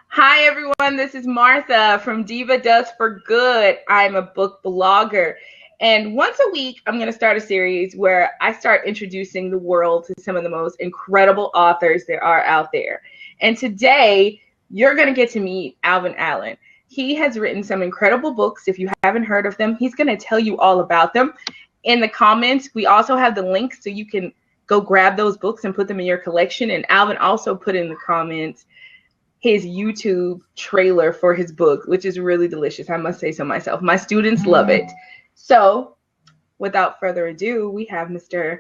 Hi, everyone. This is Martha from Diva Does for Good. I'm a book blogger. And once a week, I'm going to start a series where I start introducing the world to some of the most incredible authors there are out there. And today, you're going to get to meet Alvin Allen. He has written some incredible books. If you haven't heard of them, he's going to tell you all about them. In the comments, we also have the links so you can go grab those books and put them in your collection. And Alvin also put in the comments his YouTube trailer for his book, which is really delicious. I must say so myself. My students love it. So without further ado, we have Mr.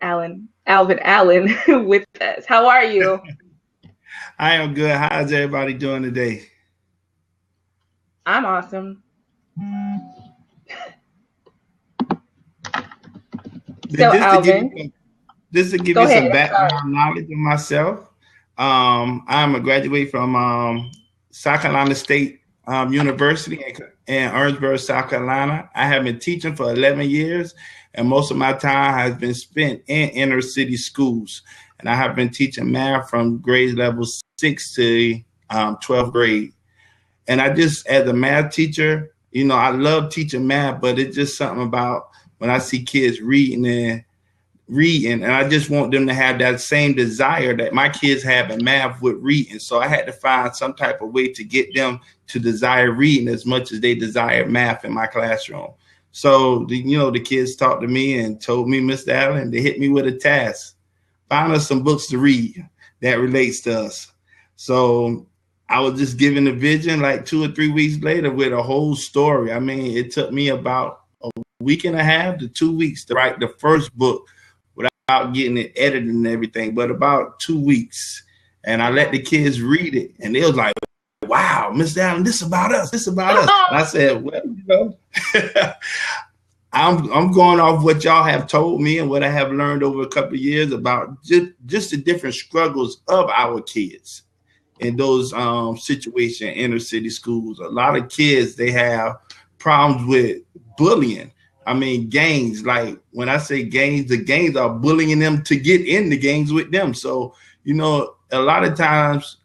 Alvin Allen with us. How are you? I am good. How's everybody doing today? I'm awesome. So Alvin, just to give you some background knowledge of myself. I'm a graduate from South Carolina State University in Orangeburg, South Carolina. I have been teaching for 11 years, and most of my time has been spent in inner city schools. And I have been teaching math from grade level 6 to 12th grade. And I just, as a math teacher, I love teaching math, but it's just something about when I see kids reading, and I just want them to have that same desire that my kids have in math with reading. So I had to find some type of way to get them to desire reading as much as they desire math in my classroom. So, the kids talked to me and told me, Mr. Allen, they hit me with a task. Find us some books to read that relates to us. So I was just given a vision like 2 or 3 weeks later with a whole story. I mean, it took me about a week and a half to 2 weeks to write the first book without getting it edited and everything, but about 2 weeks. And I let the kids read it, and they was like, wow, Mr. Allen, this is about us. This is about us. And I said, well, I'm going off what y'all have told me and what I have learned over a couple of years about just the different struggles of our kids in those situations, inner city schools. A lot of kids, they have problems with bullying. I mean, gangs, like when I say gangs, the gangs are bullying them to get in the gangs with them. So, a lot of times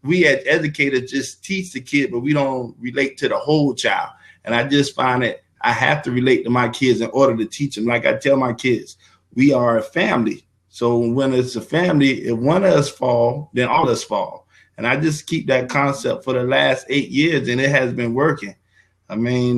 we as educators just teach the kid, but we don't relate to the whole child. And I just find that I have to relate to my kids in order to teach them. Like I tell my kids, we are a family. So when it's a family, if one of us fall, then all of us fall. And I just keep that concept for the last 8 years, and it has been working. I mean,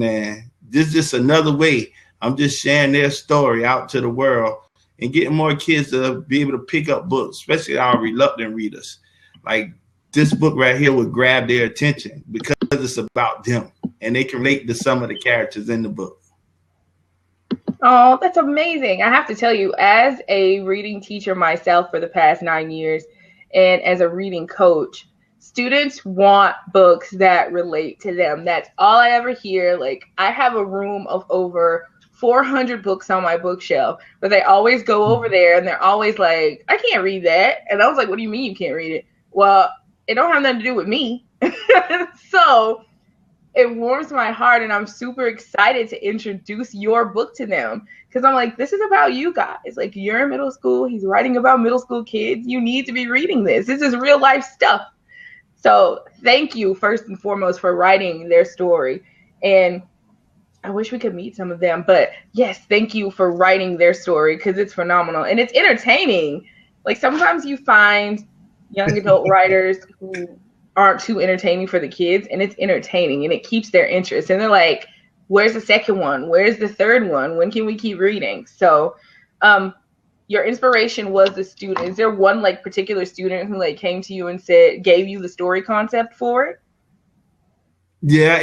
this is just another way. I'm just sharing their story out to the world and getting more kids to be able to pick up books, especially our reluctant readers. Like this book right here would grab their attention because it's about them and they can relate to some of the characters in the book. Oh, that's amazing. I have to tell you, as a reading teacher myself for the past 9 years and as a reading coach, students want books that relate to them. That's all I ever hear. Like, I have a room of over 400 books on my bookshelf, but they always go over there and they're always like, I can't read that. And I was like, what do you mean you can't read it? Well, it don't have nothing to do with me. So it warms my heart, and I'm super excited to introduce your book to them because I'm like, this is about you guys. Like, you're in middle school. He's writing about middle school kids. You need to be reading this. This is real life stuff. So thank you, first and foremost, for writing their story. And I wish we could meet some of them, but yes, thank you for writing their story because it's phenomenal and it's entertaining. Like, sometimes you find young adult writers who aren't too entertaining for the kids, and it's entertaining and it keeps their interest. And they're like, where's the second one? Where's the third one? When can we keep reading? So your inspiration was the student. Is there one like particular student who like came to you and gave you the story concept for it? Yeah,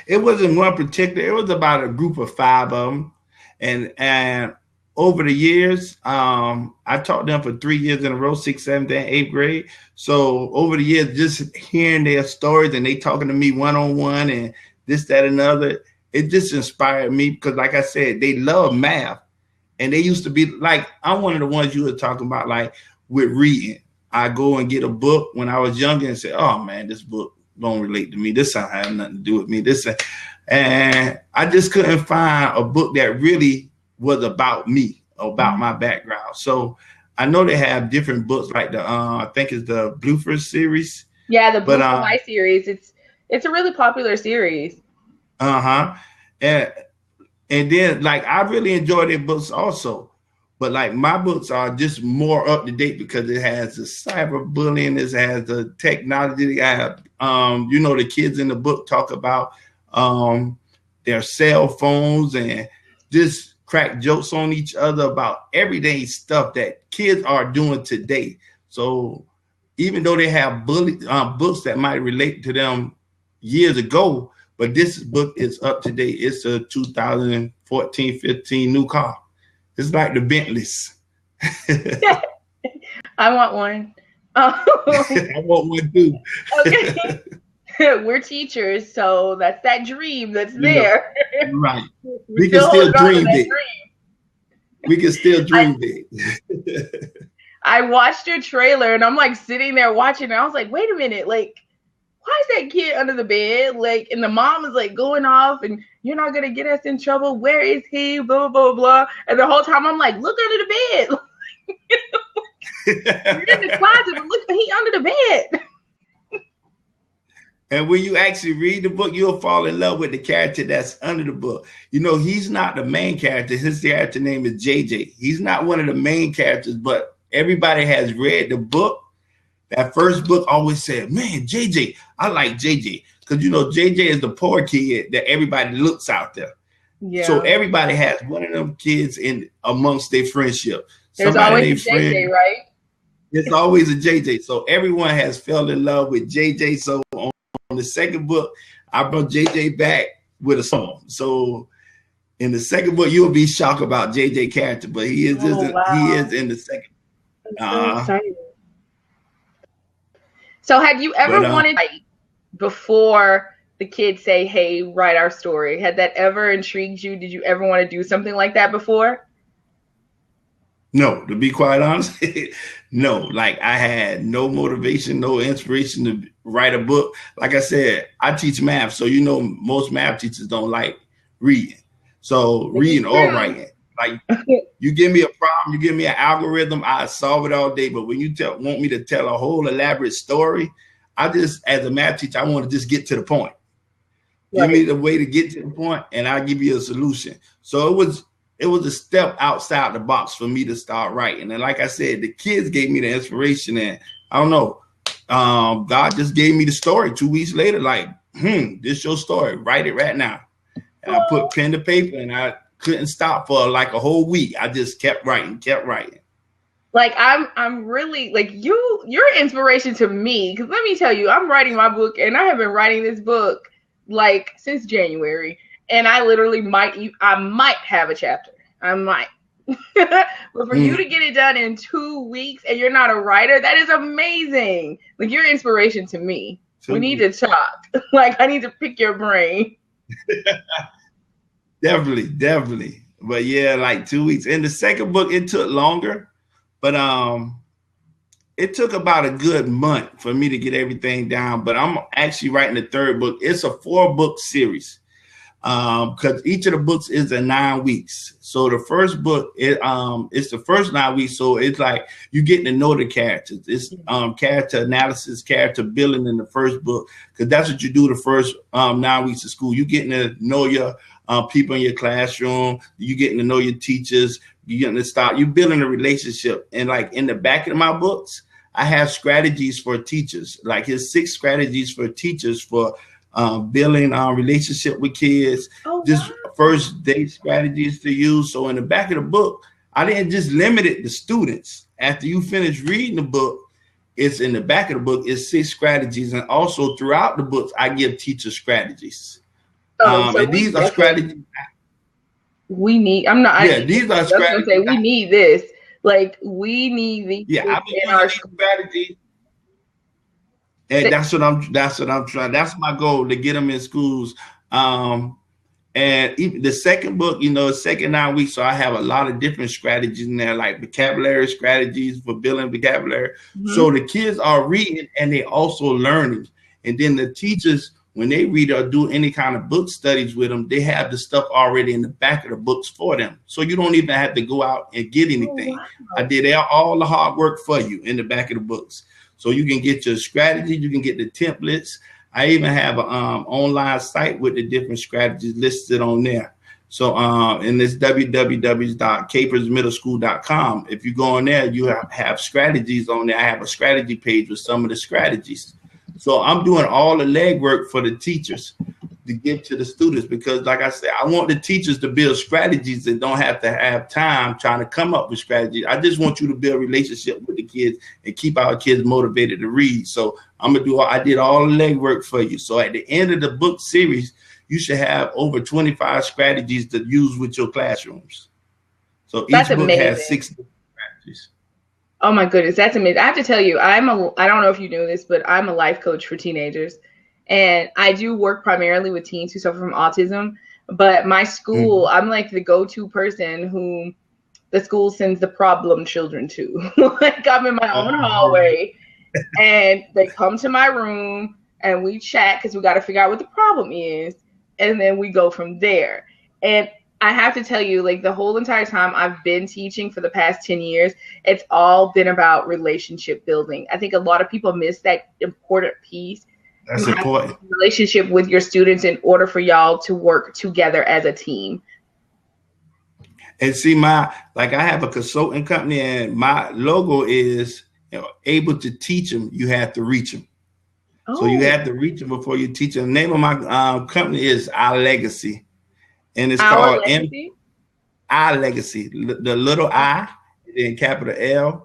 it wasn't one particular. It was about a group of 5 of them, and over the years, I taught them for 3 years in a row, 6th, 7th, and 8th grade. So over the years, just hearing their stories and they talking to me one-on-one and this, that, and other, it just inspired me because, like I said, they love math, and they used to be like, I'm one of the ones you were talking about, like with reading. I go and get a book when I was younger and say, oh man, this book don't relate to me. This don't have nothing to do with me. And I just couldn't find a book that really was about me, about my background. So I know they have different books like the I think it's the Blueford series, Yeah, the Blue Hawaii series. It's a really popular series. And then like I really enjoy their books also. But like my books are just more up to date because it has the cyberbullying, it has the technology. I have, the kids in the book talk about their cell phones and just crack jokes on each other about everyday stuff that kids are doing today. So even though they have books that might relate to them years ago, but this book is up to date. It's a 2014, 15 new car. It's like the Bentleys. I want one. I want one too. Okay. We're teachers, so that's that dream that's there. Right. We can still dream big. We can still dream big. I watched your trailer and I'm like sitting there watching and I was like, wait a minute, like, why is that kid under the bed? Like, and the mom is like going off and you're not going to get us in trouble. Where is he? Blah, blah, blah, blah. And the whole time I'm like, look under the bed. You're in the closet, but look, he under the bed. And when you actually read the book, you'll fall in love with the character that's under the book. You know, he's not the main character. His character name is JJ. He's not one of the main characters, but everybody has read the book. That first book always said, man, JJ, I like JJ. Because, JJ is the poor kid that everybody looks out there. Yeah. So everybody has one of them kids in amongst their friendship. There's always a JJ, right? There's always a JJ. So everyone has fell in love with JJ. So on the second book, I brought JJ back with a song. So in the second book, you'll be shocked about JJ character, but he is he is in the second. So excited. So had you ever wanted, like, before the kids say, hey, write our story, had that ever intrigued you? Did you ever want to do something like that before? No, to be quite honest, no. Like, I had no motivation, no inspiration to write a book. Like I said, I teach math. So, most math teachers don't like reading. So reading or writing. Like, you give me a problem, you give me an algorithm, I solve it all day. But when you want me to tell a whole elaborate story, as a math teacher, I want to just get to the point. Right. Give me the way to get to the point, and I'll give you a solution. So it was a step outside the box for me to start writing. And like I said, the kids gave me the inspiration, and I don't know, God just gave me the story 2 weeks later, like, this your story, write it right now. And I put pen to paper, and I couldn't stop for like a whole week. I just kept writing. Like, I'm really, like, you're inspiration to me. Because let me tell you, I'm writing my book, and I have been writing this book like since January. And I literally might have a chapter. I might. But for you to get it done in 2 weeks and you're not a writer, that is amazing. Like, you're inspiration to me. We need to talk. Like, I need to pick your brain. Definitely. But yeah, like 2 weeks. In the second book, it took longer, but it took about a good month for me to get everything down. But I'm actually writing the third book. It's a 4-book series because each of the books is 9 weeks. So the first book, it's the first 9 weeks. So it's like you getting to know the characters. It's character analysis, character building in the first book, because that's what you do the first 9 weeks of school. You getting to know your people in your classroom. You getting to know your teachers. You getting to start. You building a relationship. And like in the back of my books, I have strategies for teachers. Like here's 6 strategies for teachers for building relationship with kids. Just first date strategies to use. So in the back of the book, I didn't just limit it to students. After you finish reading the book, it's in the back of the book. It's 6 strategies, and also throughout the books, I give teacher strategies. So and these are strategies we need. These are strategies. Say we need this. Like, we need these. Yeah, I mean, in our strategies. And that's what I'm trying. That's my goal, to get them in schools. And even the second book, second 9 weeks. So I have a lot of different strategies in there, like vocabulary strategies for building vocabulary. Mm-hmm. So the kids are reading and they also learning. And then the teachers, when they read or do any kind of book studies with them, they have the stuff already in the back of the books for them. So you don't even have to go out and get anything. Oh, wow. I did all the hard work for you in the back of the books. So you can get your strategy, you can get the templates. I even have an online site with the different strategies listed on there. So and it's www.capersmiddleschool.com. If you go on there, you have strategies on there. I have a strategy page with some of the strategies. So I'm doing all the legwork for the teachers to give to the students, because like I said, I want the teachers to build strategies and don't have to have time trying to come up with strategies. I just want you to build a relationship with the kids and keep our kids motivated to read. So I did all the legwork for you. So at the end of the book series, you should have over 25 strategies to use with your classrooms. So each book has 6 strategies. Oh my goodness, that's amazing. I have to tell you, I don't know if you knew this, but I'm a life coach for teenagers. And I do work primarily with teens who suffer from autism. But my school, I'm like the go-to person who the school sends the problem children to. Like I'm in my own hallway and they come to my room and we chat because we got to figure out what the problem is. And then we go from there. And I have to tell you, like the whole entire time I've been teaching for the past 10 years, it's all been about relationship building. I think a lot of people miss that important piece. That's important. Relationship with your students in order for y'all to work together as a team. And see, I have a consulting company, and my logo is, able to teach them, you have to reach them. Oh. So you have to reach them before you teach them. The name of my company is Our Legacy, and it's called Our Legacy. The little I, then capital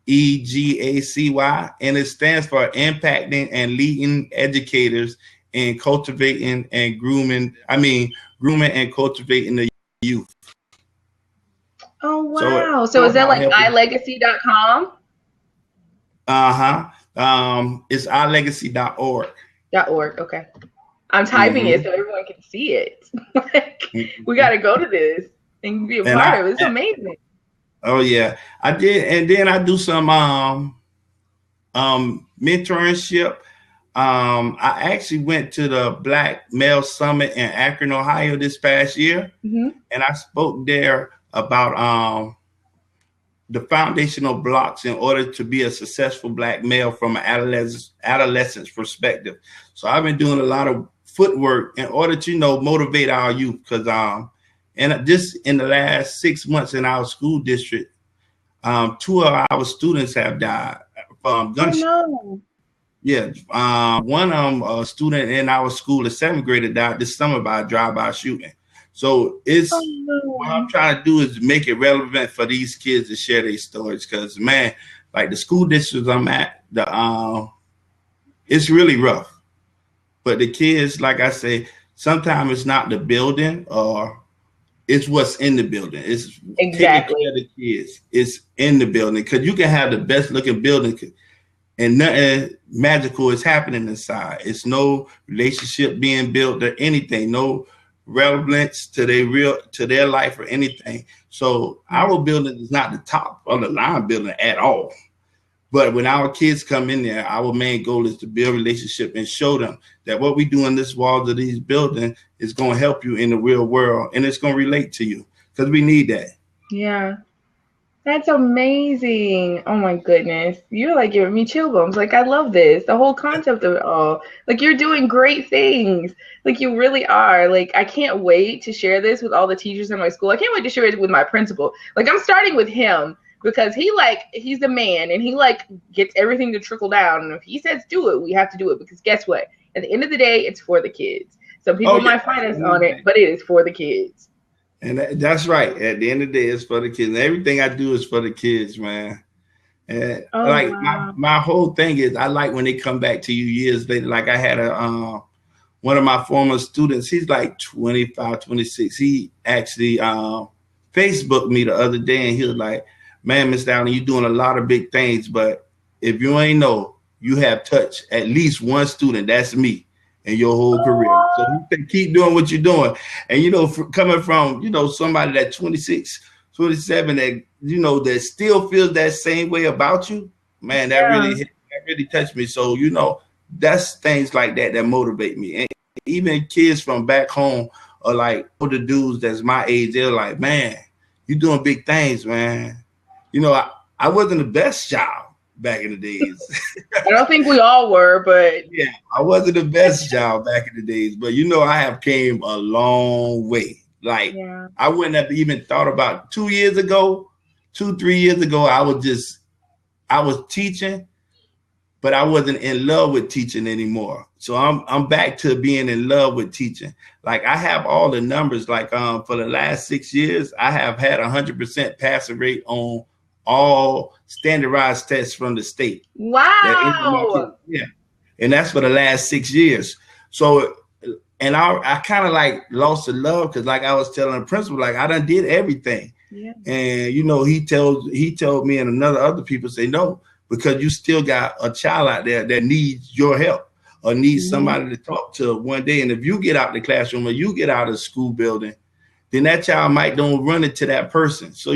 LEGACY, and it stands for impacting and leading educators and cultivating and grooming and cultivating the youth. Oh wow. So is that like ilegacy.com? It's ilegacy.org. .org, okay. I'm typing it so everyone can see it. We got to go to this and be a part of it. It's amazing. Oh yeah, I did, and then I do some mentorship. I actually went to the Black Male Summit in Akron, Ohio this past year, and I spoke there about the foundational blocks in order to be a successful Black male from an adolescent's perspective. So I've been doing a lot of footwork in order to motivate our youth, because and just in the last 6 months in our school district, 2 of our students have died from gunshots. Oh, no. Yeah, one of them, a student in our school, a 7th grader, died this summer by a drive-by shooting. So what I'm trying to do is make it relevant for these kids to share their stories, because man, like the school districts I'm at, it's really rough. But the kids, like I say, sometimes it's not the building or it's what's in the building. It's taking care of the kids. It's in the building, because you can have the best looking building and nothing magical is happening inside. It's no relationship being built or anything, no relevance to their life or anything. So our building is not the top of the line building at all. But when our kids come in there, our main goal is to build a relationship and show them that what we do in this walls of these buildings is going to help you in the real world, and it's going to relate to you, because we need that. Yeah. That's amazing. Oh my goodness. You're like giving me chill bumps. Like I love this. The whole concept of it all. Like you're doing great things. Like you really are. Like I can't wait to share this with all the teachers in my school. I can't wait to share it with my principal. Like I'm starting with him because he's the man and he gets everything to trickle down. And if he says do it, we have to do it, because guess what? At the end of the day, it's for the kids. Some people might fight us on it, but it is for the kids. And that's right. At the end of the day, it's for the kids. And everything I do is for the kids, man. And my whole thing is, I like when they come back to you years later. Like I had one of my former students, he's like 25, 26. He actually Facebooked me the other day, and he was like, man, Miss Downing, you're doing a lot of big things, but if you ain't know, you have touched at least one student. That's me. In your whole career. So you can keep doing what you're doing. And, coming from, somebody that 26, 27, that, that still feels that same way about you, man, that really touched me. So, that's things like that motivate me. And even kids from back home are like older dudes that's my age. They're like, man, you're doing big things, man. I wasn't the best child, back in the days. I don't think we all were, but yeah, I wasn't the best child back in the days, but I have came a long way. Like I wouldn't have even thought about 2 years ago, 3 years ago, I was teaching, but I wasn't in love with teaching anymore. So I'm back to being in love with teaching. Like I have all the numbers, like for the last 6 years, I have had 100% passing rate on all standardized tests from the state. Wow. Yeah. And that's for the last 6 years. So, and I kind of like lost the love because like I was telling the principal, like I done did everything. Yeah. And, he told me and other people say, no, because you still got a child out there that needs your help or needs somebody to talk to one day. And if you get out the classroom or you get out of the school building, then that child might don't run into that person. So,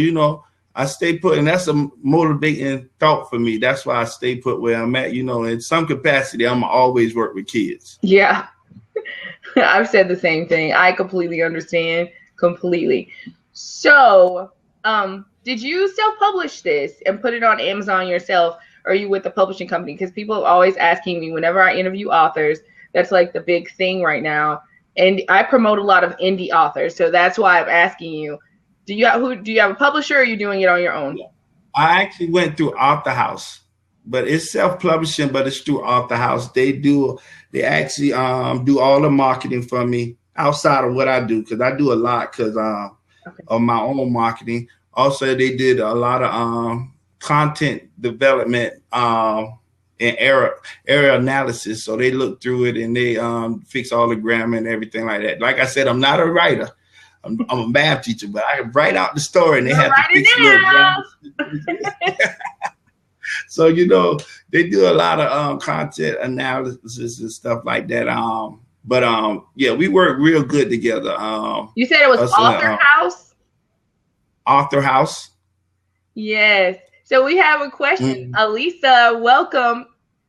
I stay put, and that's a motivating thought for me. That's why I stay put where I'm at. In some capacity, I'm always work with kids. Yeah, I've said the same thing. I completely understand, completely. So, did you self-publish this and put it on Amazon yourself, or are you with the publishing company? Because people are always asking me whenever I interview authors. That's like the big thing right now, and I promote a lot of indie authors, so that's why I'm asking you. Do you have a publisher, or are you doing it on your own? I actually went through Author House, but it's self-publishing, but it's through Author House. They actually do all the marketing for me outside of what I do, because I do a lot because of my own marketing. Also, they did a lot of content development and error analysis. So they look through it and they fix all the grammar and everything like that. Like I said, I'm not a writer. I'm a math teacher, but I can write out the story and they have to fix little grammar. So, they do a lot of content analysis and stuff like that. Yeah, we work real good together. You said it was Author House? Author House. Yes. So we have a question. Alisa, welcome.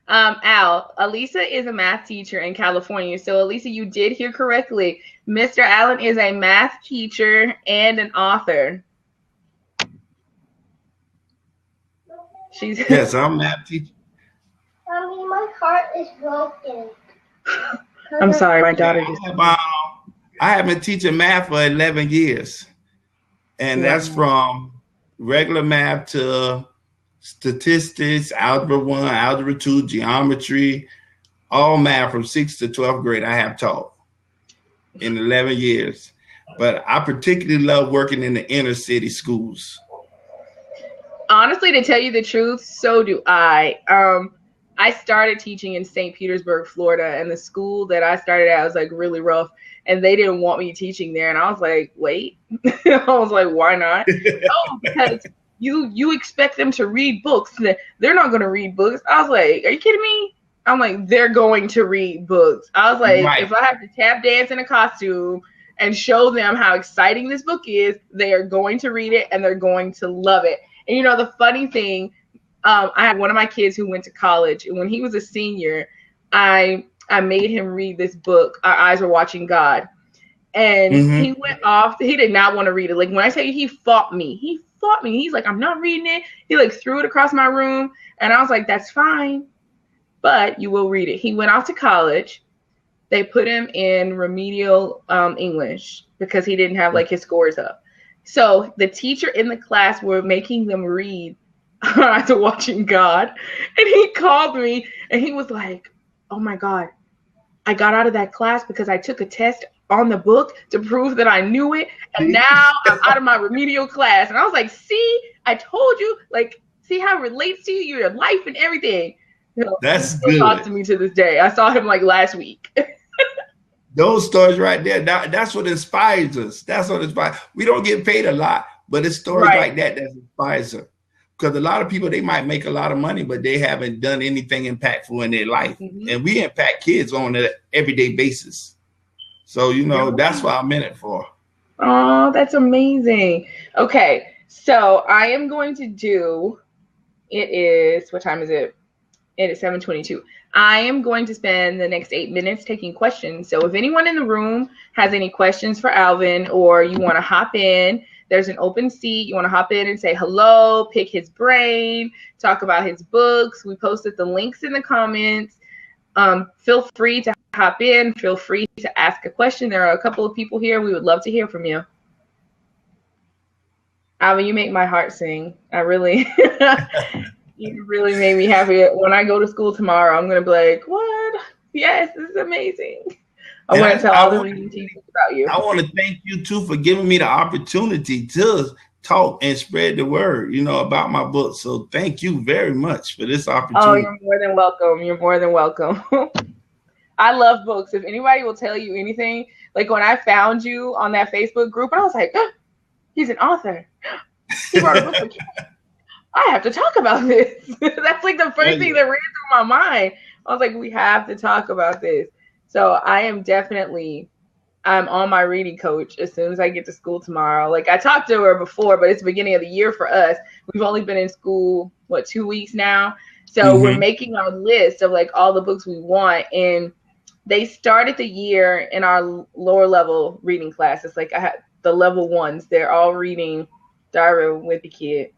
Al, Alisa is a math teacher in California. So Alisa, you did hear correctly. Mr. Allen is a math teacher and an author. Yes, I'm a math teacher. Mommy, my heart is broken. I'm sorry, my daughter just. I have been teaching math for 11 years, and that's from regular math to statistics, algebra 1, algebra 2, geometry, all math from 6th to 12th grade I have taught in 11 years. But I particularly love working in the inner city schools. Honestly, to tell you the truth, so do I. I started teaching in St. Petersburg, Florida, and the school that I started at was like really rough, and they didn't want me teaching there. And I was like, wait. I was like, why not? Oh, because you expect them to read books. They're not going to read books. I was like, are you kidding me? I'm like, they're going to read books. I was like, if I have to tap dance in a costume and show them how exciting this book is, they are going to read it and they're going to love it. And the funny thing, I had one of my kids who went to college, and when he was a senior, I made him read this book, Our Eyes Were Watching God. And he went off. He did not want to read it. Like, when I tell you, he fought me. He's like, I'm not reading it. He like threw it across my room. And I was like, that's fine, but you will read it. He went off to college. They put him in remedial English because he didn't have like his scores up. So the teacher in the class were making them read Eyes Are Watching God. And he called me and he was like, oh my God, I got out of that class because I took a test on the book to prove that I knew it. And now I'm out of my remedial class. And I was like, see, I told you, like, see how it relates to you, your life and everything. That's good. He talks to me to this day. I saw him like last week. Those stories right there, that's what inspires us. That's what inspires. We don't get paid a lot, but it's stories like that inspires us. Because a lot of people, they might make a lot of money, but they haven't done anything impactful in their life. And we impact kids on an everyday basis. So, that's what I'm in it for. Oh, that's amazing. Okay, so I am going to do, what time is it? It is 7:22. I am going to spend the next 8 minutes taking questions. So if anyone in the room has any questions for Alvin, or you want to hop in, There's an open seat. You want to hop in and say hello, pick his brain, talk about his books. We posted the links in the comments. Feel free to hop in. Feel free to ask a question. There are a couple of people here. We would love to hear from you. Alvin, you make my heart sing. I really, you really made me happy. When I go to school tomorrow, I'm going to be like, what? Yes, this is amazing. I want to tell all the reading teachers about you. I want to thank you, too, for giving me the opportunity to talk and spread the word, about my book. So thank you very much for this opportunity. Oh, you're more than welcome. You're more than welcome. I love books. If anybody will tell you anything, like when I found you on that Facebook group, I was like, oh, he's an author. He wrote a book for kids. I have to talk about this. That's like the first thing that ran through my mind. I was like, we have to talk about this. So I am I'm on my reading coach as soon as I get to school tomorrow. Like I talked to her before, but it's the beginning of the year for us. We've only been in school, 2 weeks now? So we're making our list of like all the books we want. And they started the year in our lower level reading classes. Like I had the level ones, they're all reading Diary of a Wimpy Kid.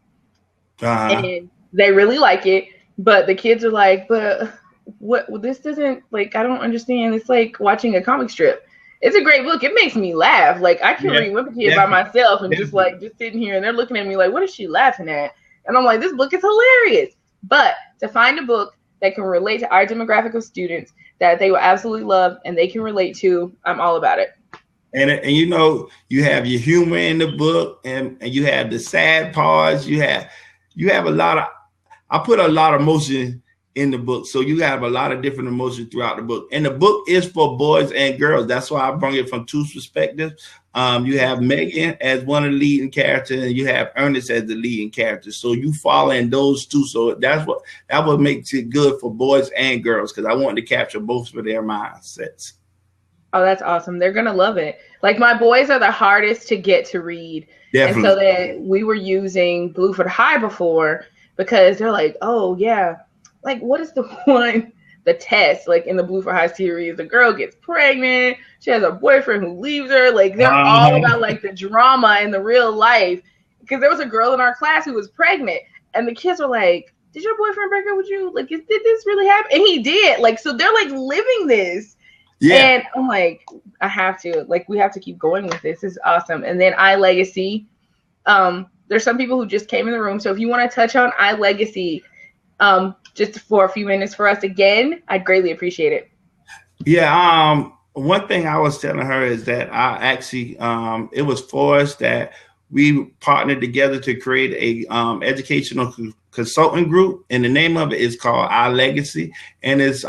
And they really like it. But the kids are like, but what? This doesn't, like, I don't understand. It's like watching a comic strip. It's a great book. It makes me laugh. Like I can read Wimpy Kid by myself and just sitting here and they're looking at me like, what is she laughing at? And I'm like, this book is hilarious. But to find a book that can relate to our demographic of students that they will absolutely love and they can relate to, I'm all about it. And you have your humor in the book, and you have the sad parts. You have a lot of. I put a lot of emotion in the book, so you have a lot of different emotions throughout the book. And the book is for boys and girls. That's why I bring it from two perspectives. You have Megan as one of the leading characters, and you have Ernest as the leading character. So you following those two. So that what makes it good for boys and girls, because I want to capture both for their mindsets. Oh, that's awesome. They're going to love it. Like my boys are the hardest to get to read. Definitely. And so that we were using Blueford High before because they're like, oh yeah. Like what is the test, like in the Blueford High series, the girl gets pregnant. She has a boyfriend who leaves her. Like they're all about like the drama in the real life. Because there was a girl in our class who was pregnant and the kids were like, did your boyfriend break up with you? Like, did this really happen? And he did. Like, so they're like living this. Yeah. And I'm like, I have to, like, we have to keep going with this. This is awesome. And then iLegacy. There's some people who just came in the room. So if you want to touch on iLegacy, just for a few minutes for us again, I'd greatly appreciate it. Yeah. One thing I was telling her is that I actually, it was for us that we partnered together to create a educational consulting group, and the name of it is called iLegacy, and it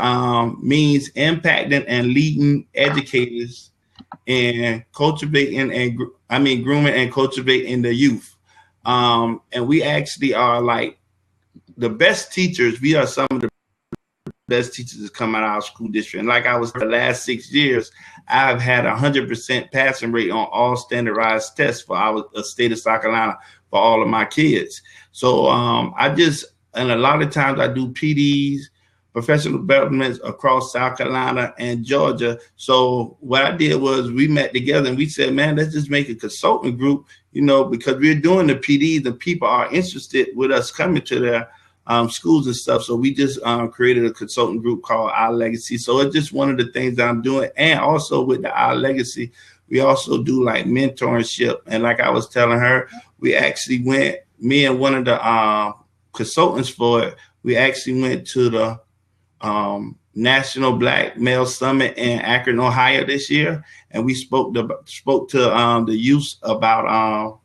means impacting and leading educators and cultivating grooming and cultivating the youth. And we actually are like the best teachers. We are some of the best teachers that come out of our school district. And like I was the last 6 years, I've had 100% passing rate on all standardized tests for our state of South Carolina for all of my kids. So and a lot of times I do PDs, professional developments across South Carolina and Georgia. So what I did was we met together and we said, man, let's just make a consultant group, because we're doing the PDs and people are interested with us coming to their schools and stuff. So we just created a consultant group called iLegacy. So it's just one of the things that I'm doing. And also with the iLegacy, we also do like mentorship. And like I was telling her, we actually went, me and one of the consultants for it, we actually went to the National Black Male Summit in Akron, Ohio this year. And we spoke to the youth about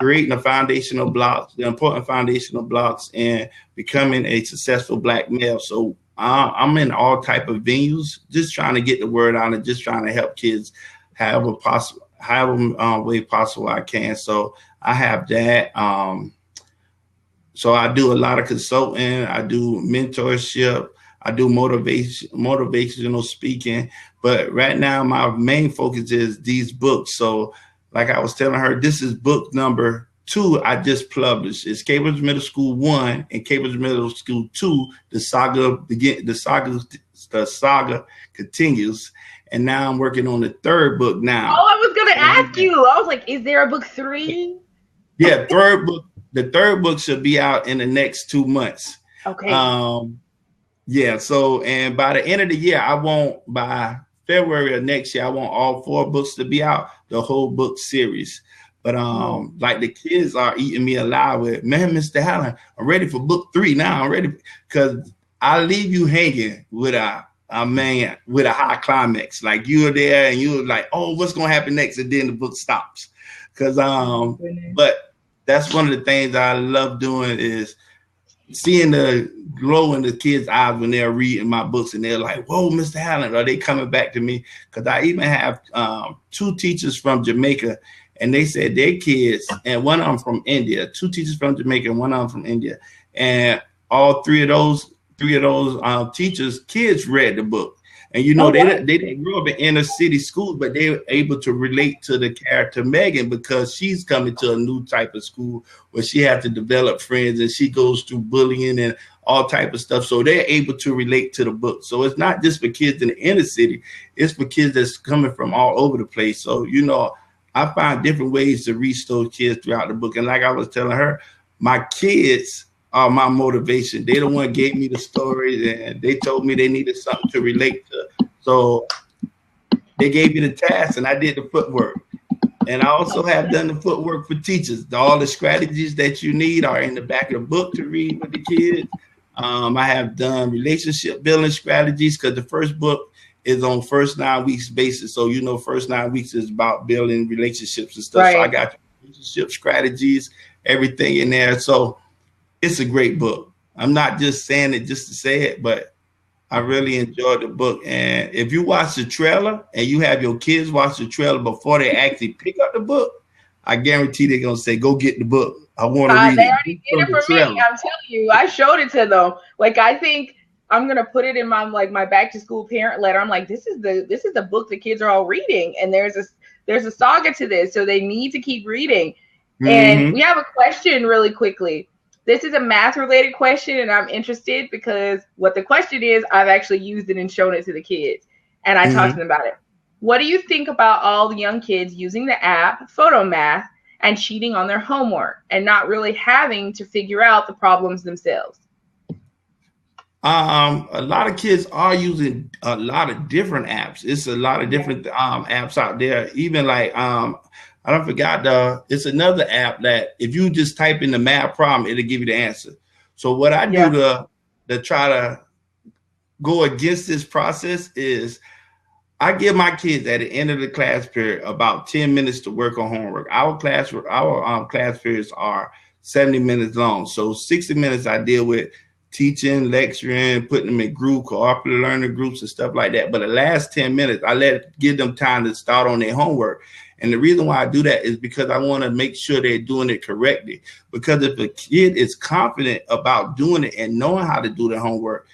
creating the foundational blocks, the important foundational blocks, and becoming a successful Black male. So I'm in all type of venues, just trying to get the word out and just trying to help kids however way possible I can. So I have that. So I do a lot of consulting. I do mentorship. I do motivational speaking. But right now, my main focus is these books. So like I was telling her, this is book number 2 I just published. It's Cambridge Middle School 1 and Cambridge Middle School 2. The saga continues. And now I'm working on the 3rd book now. Oh, I was going to ask you. I was like, is there a book 3? Yeah, third book. The third book should be out in the next 2 months. Okay. Yeah. So, and by the end of the year, by February of next year, I want all 4 books to be out, the whole book series. But like the kids are eating me alive with, man, Mr. Allen, I'm ready for book 3 now. I'm ready because I leave you hanging with a man with a high climax. Like you're there and you're like, oh, what's gonna happen next? And then the book stops. Cause but that's one of the things I love doing is seeing the glow in the kids' eyes when they're reading my books and they're like, whoa, Mr. Allen, are they coming back to me? Because I even have 2 teachers from Jamaica, and they said their kids, and one of them from India, 2 teachers from Jamaica, and one of them from India. And all three of those teachers' kids read the book. And you know, they didn't grow up in inner city schools, but they were able to relate to the character Megan because she's coming to a new type of school where she has to develop friends and she goes through bullying and all type of stuff. So they're able to relate to the book. So it's not just for kids in the inner city, it's for kids that's coming from all over the place. So, you know, I find different ways to reach those kids throughout the book. And like I was telling her, my kids are my motivation. They the one gave me the stories and they told me they needed something to relate to. So they gave me the task and I did the footwork. And I also have done the footwork for teachers. All the strategies that you need are in the back of the book to read with the kids. I have done relationship building strategies because the first book is on first 9 weeks basis. So, you know, first 9 weeks is about building relationships and stuff. Right. So I got relationship strategies, everything in there. So it's a great book. I'm not just saying it just to say it, but I really enjoyed the book. And if you watch the trailer and you have your kids watch the trailer before they actually pick up the book, I guarantee they're going to say, go get the book. I want to read it. They already did it for me. I'm telling you, I showed it to them. Like, I think I'm going to put it in my back to school parent letter. I'm like, this is the book the kids are all reading. And there's a saga to this. So they need to keep reading. Mm-hmm. And we have a question really quickly. This is a math related question and I'm interested because what the question is, I've actually used it and shown it to the kids and I talked to them about it. What do you think about all the young kids using the app Photo Math and cheating on their homework and not really having to figure out the problems themselves? A lot of kids are using a lot of different apps. It's a lot of different apps out there. Even like I don't forgot it's another app that if you just type in the math problem, it'll give you the answer. So what I do to try to go against this process is I give my kids at the end of the class period about 10 minutes to work on homework. Our class periods are 70 minutes long. So 60 minutes I deal with teaching, lecturing, putting them in group, cooperative learning groups and stuff like that. But the last 10 minutes, I give them time to start on their homework. And the reason why I do that is because I want to make sure they're doing it correctly. Because if a kid is confident about doing it and knowing how to do their homework,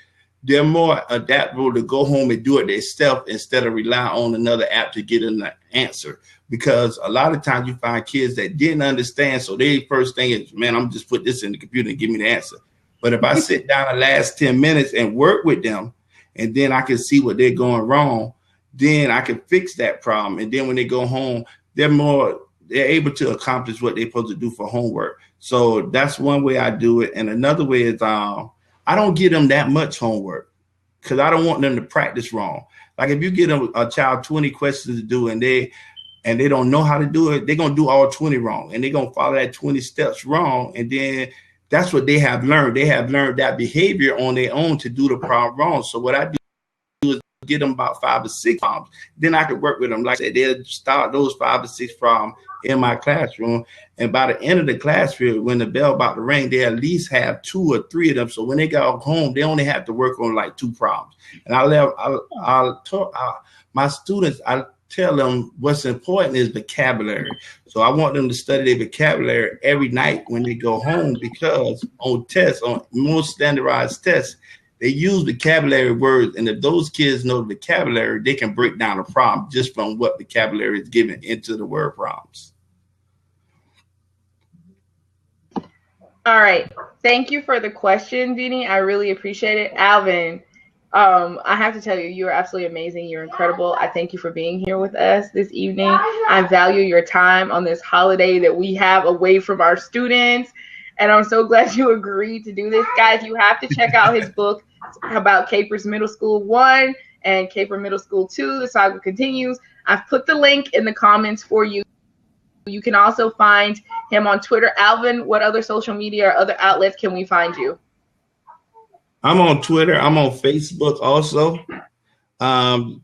they're more adaptable to go home and do it themselves instead of rely on another app to get an answer. Because a lot of times you find kids that didn't understand. So their first thing is, man, I'm just put this in the computer and give me the answer. But if I sit down the last 10 minutes and work with them, and then I can see what they're going wrong, then I can fix that problem. And then when they go home, they're able to accomplish what they're supposed to do for homework. So that's one way I do it. And another way is I don't give them that much homework because I don't want them to practice wrong. Like if you give a child 20 questions to do and they don't know how to do it, they're going to do all 20 wrong. And they're going to follow that 20 steps wrong. And then that's what they have learned. They have learned that behavior on their own to do the problem wrong. So what I do is get them about 5 or 6 problems. Then I can work with them. Like I said, they'll start those 5 or 6 problems in my classroom. And by the end of the class period, when the bell about to ring, they at least have 2 or 3 of them. So when they go home, they only have to work on like 2 problems. And I'll talk my students, I tell them what's important is vocabulary. So I want them to study their vocabulary every night when they go home because on most standardized tests, they use vocabulary words. And if those kids know the vocabulary, they can break down a problem just from what vocabulary is given into the word problems. All right. Thank you for the question, Dini. I really appreciate it. Alvin, I have to tell you, you are absolutely amazing. You're incredible. I thank you for being here with us this evening. I value your time on this holiday that we have away from our students. And I'm so glad you agreed to do this. Guys, you have to check out his book about Capers Middle School 1 and Caper Middle School 2. The saga continues. I've put the link in the comments for you. You can also find him on Twitter. Alvin, what other social media or other outlets can we find you? I'm on Twitter. I'm on Facebook also.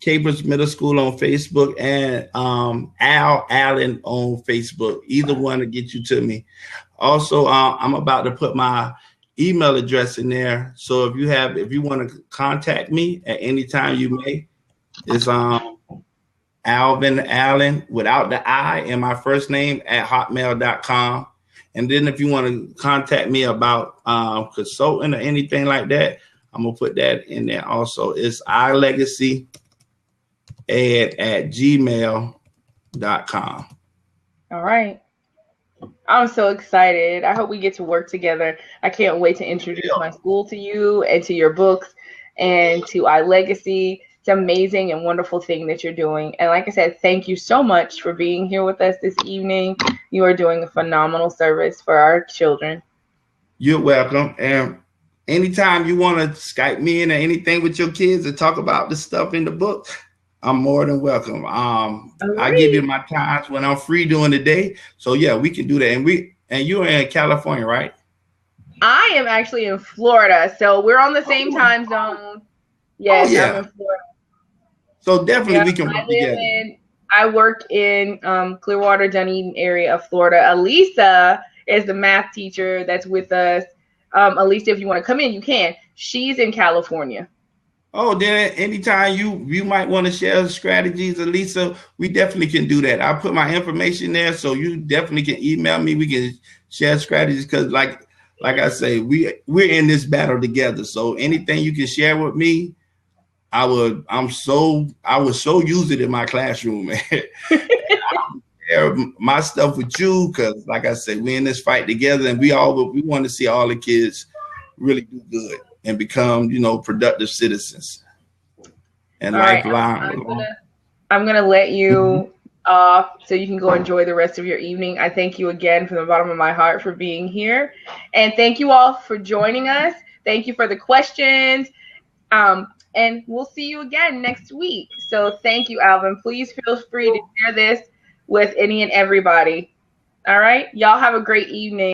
Capers Middle School on Facebook and Al Allen on Facebook. Either one to get you to me. Also, I'm about to put my email address in there. So if you want to contact me at any time, you may. It's Alvin Allen without the I and my first name at hotmail.com. And then if you want to contact me about consulting or anything like that, I'm going to put that in there also. It's ilegacyed@gmail.com. All right. I'm so excited. I hope we get to work together. I can't wait to introduce my school to you and to your books and to iLegacy. It's an amazing and wonderful thing that you're doing. And like I said, thank you so much for being here with us this evening. You are doing a phenomenal service for our children. You're welcome. And anytime you want to Skype me in or anything with your kids and talk about the stuff in the book, I'm more than welcome. I give you my times when I'm free during the day. So yeah, we can do that. And you're in California, right? I am actually in Florida. So we're on the same time zone. Yes, yeah. I'm in Florida. So definitely we can work together. I work in Clearwater, Dunedin area of Florida. Elisa is the math teacher that's with us. Elisa, if you want to come in, you can. She's in California. Oh, then anytime you might want to share strategies, Elisa, we definitely can do that. I'll put my information there, so you definitely can email me. We can share strategies because, like I say, we're in this battle together. So anything you can share with me, I would so use it in my classroom, man. I'll share my stuff with you because, like I said, we're in this fight together, and we want to see all the kids really do good and become, productive citizens and lifelong. I'm gonna let you off so you can go enjoy the rest of your evening. I thank you again from the bottom of my heart for being here, and thank you all for joining us. Thank you for the questions. And we'll see you again next week. So thank you, Alvin. Please feel free to share this with any and everybody. All right. Y'all have a great evening.